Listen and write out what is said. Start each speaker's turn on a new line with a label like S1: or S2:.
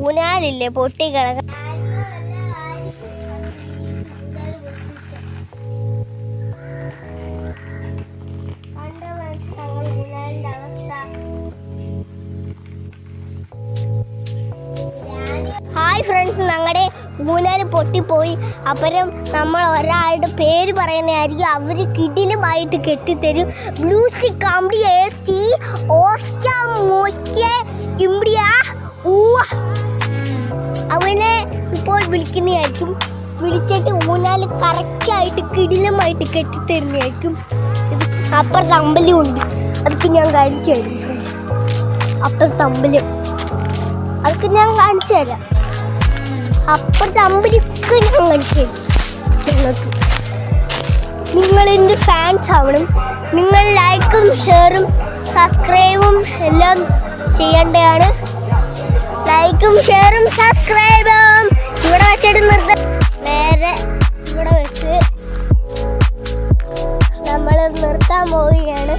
S1: ഊനാലില്ലേ പൊട്ടി കിടക്ക. Hi friends, ഞങ്ങളുടെ ഊനാല് പൊട്ടിപ്പോയി. അപ്പുറം നമ്മൾ ഒരാളുടെ പേര് പറയുന്നതായിരിക്കും. അവർ കിടിലുമായിട്ട് കെട്ടിത്തരും. മ്യൂസിക് കാമ്പി അവനെ ഇപ്പോൾ വിളിക്കുന്നതായിരിക്കും. വിളിച്ചിട്ട് ഊനാല് കറക്റ്റായിട്ട് കിടിലുമായിട്ട് കെട്ടിത്തരുന്നതായിരിക്കും. അപ്പുറത്ത് അമ്പലം ഉണ്ട്, അതൊക്കെ ഞാൻ കാണിച്ചു തരും. അപ്പുറത്ത് അമ്പലം അതൊക്കെ ഞാൻ കാണിച്ചു തരാം. അപ്പുറത്തെ അമ്പലമൊക്കെ ഞാൻ കാണിച്ചു തരും നിങ്ങൾക്ക്. നിങ്ങൾ എൻ്റെ ഫാൻസ് ആവണം. നിങ്ങൾ ലൈക്കും ഷെയറും സബ്സ്ക്രൈബും എല്ലാം ചെയ്യേണ്ടതാണ്. ലൈക്കും ഷെയറും സബ്സ്ക്രൈബും ഇവിടെ വെച്ചിട്ട് നിർത്താം. നേരെ ഇവിടെ വെച്ച് നമ്മൾ നിർത്താൻ പോവുകയാണ്.